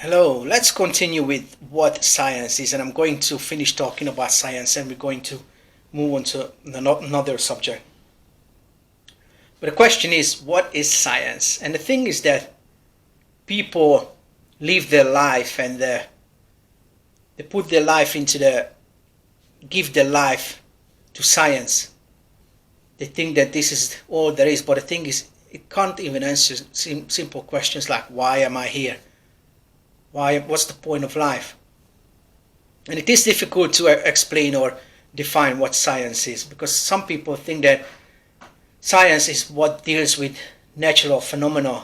Hello, let's continue with what science is, and I'm going to finish talking about science and we're going to move on to another subject. But the question is, what is science? And the thing is that people live their life and they put their life give their life to science. They think that this is all there is, but the thing is, it can't even answer simple questions like, why am I here? What's the point of life? And it is difficult to explain or define what science is, because some people think that science is what deals with natural phenomena.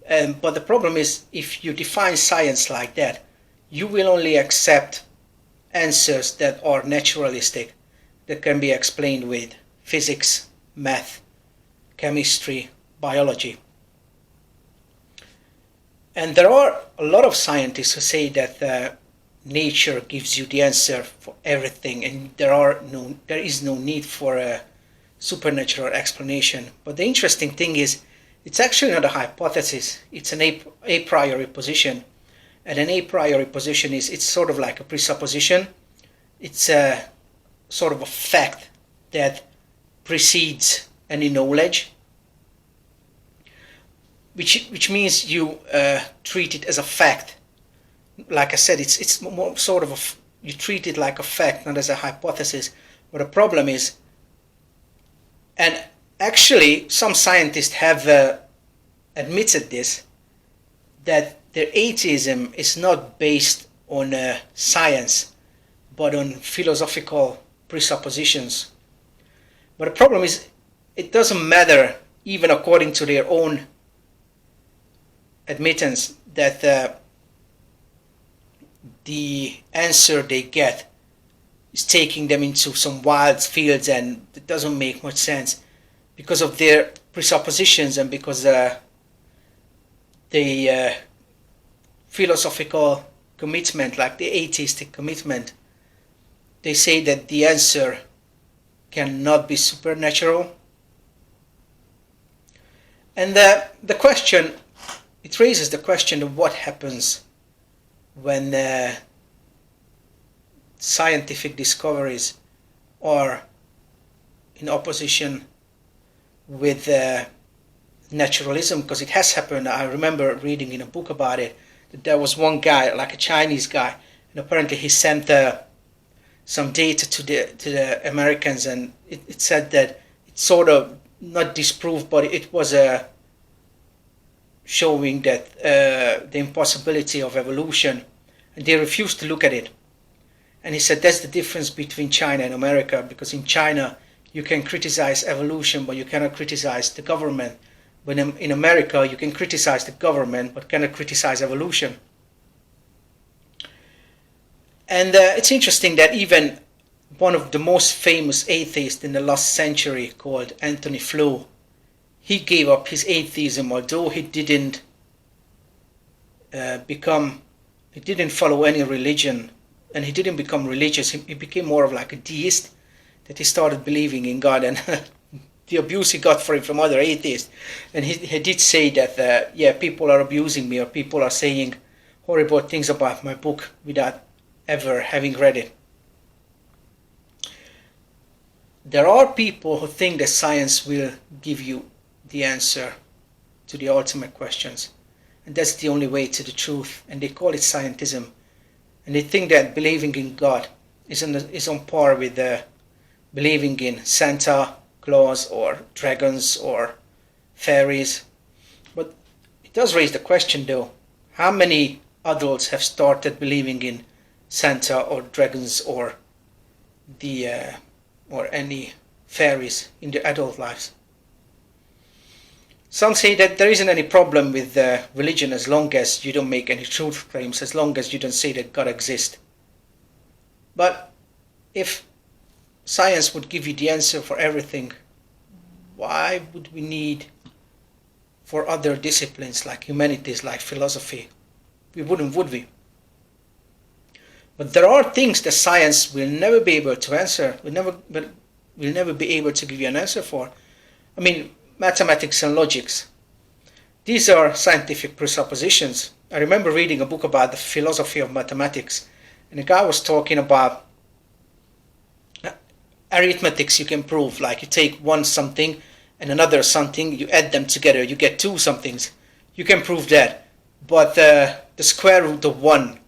But the problem is, if you define science like that, you will only accept answers that are naturalistic, that can be explained with physics, math, chemistry, biology. And there are a lot of scientists who say that nature gives you the answer for everything, and there is no need for a supernatural explanation. But the interesting thing is, it's actually not a hypothesis; it's an a priori position, and an a priori position it's sort of like a presupposition. It's a sort of a fact that precedes any knowledge. Which means you treat it as a fact. Like I said, it's more sort of you treat it like a fact, not as a hypothesis. But the problem is, and actually some scientists have admitted this, that their atheism is not based on science, but on philosophical presuppositions. But the problem is, it doesn't matter, even according to their own admittance, that the answer they get is taking them into some wild fields, and it doesn't make much sense because of their presuppositions and because the philosophical commitment, like the atheistic commitment. They say that the answer cannot be supernatural. And the question, it raises the question of what happens when scientific discoveries are in opposition with naturalism, because it has happened. I remember reading in a book about it, that there was one guy, like a Chinese guy, and apparently he sent some data to the Americans, and it said that it's sort of not disproved, but it was showing that the impossibility of evolution, and they refused to look at it. And he said that's the difference between China and America, because in China you can criticize evolution, but you cannot criticize the government. When in America you can criticize the government, but cannot criticize evolution. And it's interesting that even one of the most famous atheists in the last century, called Anthony Flew, he gave up his atheism, although he didn't follow any religion, and he didn't become religious. He became more of like a deist, that he started believing in God, and the abuse he got for it from other atheists. And he did say that, people are abusing me, or people are saying horrible things about my book without ever having read it. There are people who think that science will give you the answer to the ultimate questions, and that's the only way to the truth, and they call it scientism. And they think that believing in God is on par with believing in Santa Claus or dragons or fairies. But it does raise the question, though, how many adults have started believing in Santa or dragons or any fairies in their adult lives? Some say that there isn't any problem with religion as long as you don't make any truth claims, as long as you don't say that God exists. But if science would give you the answer for everything, why would we need for other disciplines like humanities, like philosophy? We wouldn't, would we? But there are things that science will never be able to answer, will never be able to give you an answer for. I mean, mathematics and logics. These are scientific presuppositions. I remember reading a book about the philosophy of mathematics, and the guy was talking about arithmetics you can prove, like you take one something and another something, you add them together, you get two somethings. You can prove that. But the square root of 1,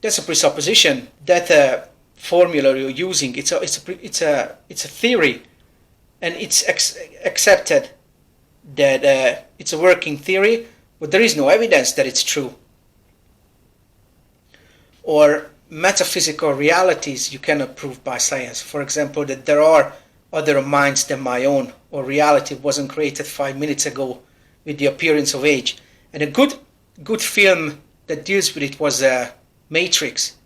that's a presupposition. That formula you're using, it's a theory, and it's accepted that it's a working theory, but there is no evidence that it's true. Or metaphysical realities you cannot prove by science. For example, that there are other minds than my own, or reality wasn't created 5 minutes ago with the appearance of age. And a good film that deals with it was Matrix.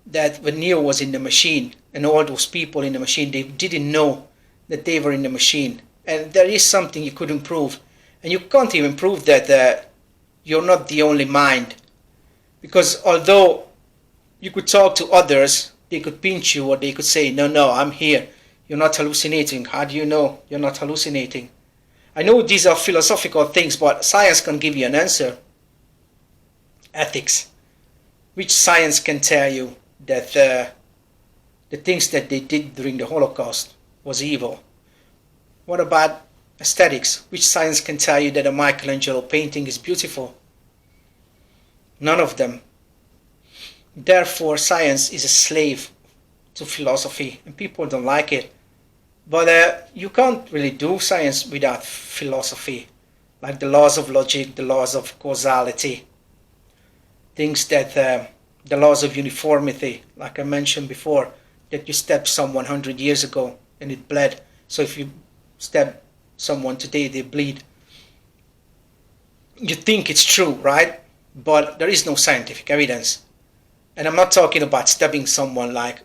That when Neo was in the machine and all those people in the machine, they didn't know that they were in the machine. And there is something you couldn't prove. And you can't even prove that you're not the only mind. Because although you could talk to others, they could pinch you, or they could say, no, I'm here. You're not hallucinating. How do you know you're not hallucinating? I know these are philosophical things, but science can give you an answer. Ethics. Which science can tell you that the things that they did during the Holocaust was evil? What about aesthetics? Which science can tell you that a Michelangelo painting is beautiful? None of them. Therefore, science is a slave to philosophy, and people don't like it. But you can't really do science without philosophy, like the laws of logic, the laws of causality, things that the laws of uniformity, like I mentioned before, that you stabbed someone 100 years ago and it bled. So if you stab someone today, they bleed. You think it's true, right? But there is no scientific evidence. And I'm not talking about stabbing someone like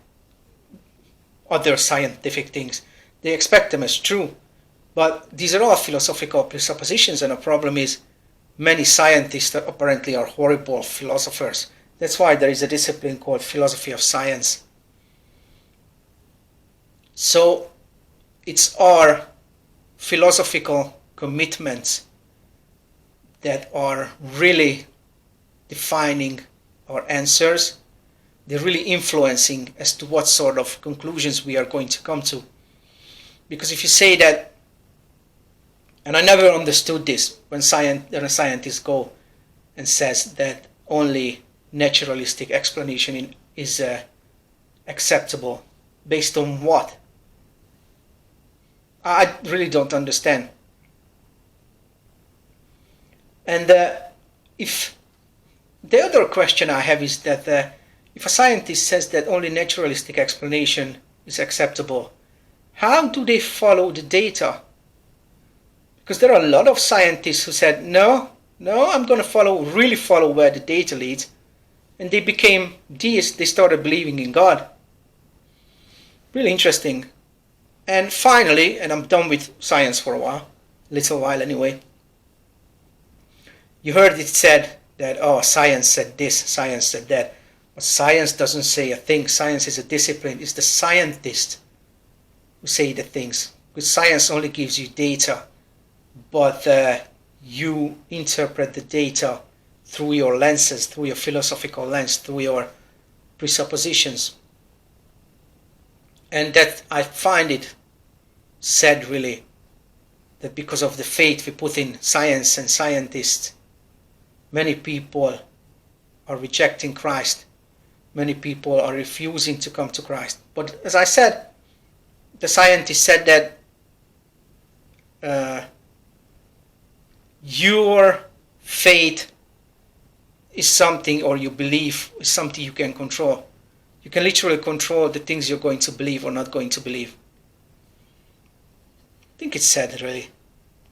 other scientific things. They expect them as true. But these are all philosophical presuppositions, and the problem is many scientists apparently are horrible philosophers. That's why there is a discipline called philosophy of science. So it's our philosophical commitments that are really defining our answers. They're really influencing as to what sort of conclusions we are going to come to. Because if you say that, and I never understood this, when scientists go and says that only naturalistic explanation is acceptable, based on what? I really don't understand. And if the other question I have is that if a scientist says that only naturalistic explanation is acceptable, how do they follow the data? Because there are a lot of scientists who said, no, I'm going to really follow where the data leads. And they became deists, they started believing in God. Really interesting. And finally, and I'm done with science for a little while anyway, you heard it said that, oh, science said this, science said that. But science doesn't say a thing. Science is a discipline. It's the scientists who say the things. Because science only gives you data, but you interpret the data through your lenses, through your philosophical lens, through your presuppositions. And that I find it sad, really, that because of the faith we put in science and scientists, many people are rejecting Christ. Many people are refusing to come to Christ. But as I said, the scientist said that your faith is something, or your belief is something you can control. You can literally control the things you're going to believe or not going to believe. I think it's sad, really.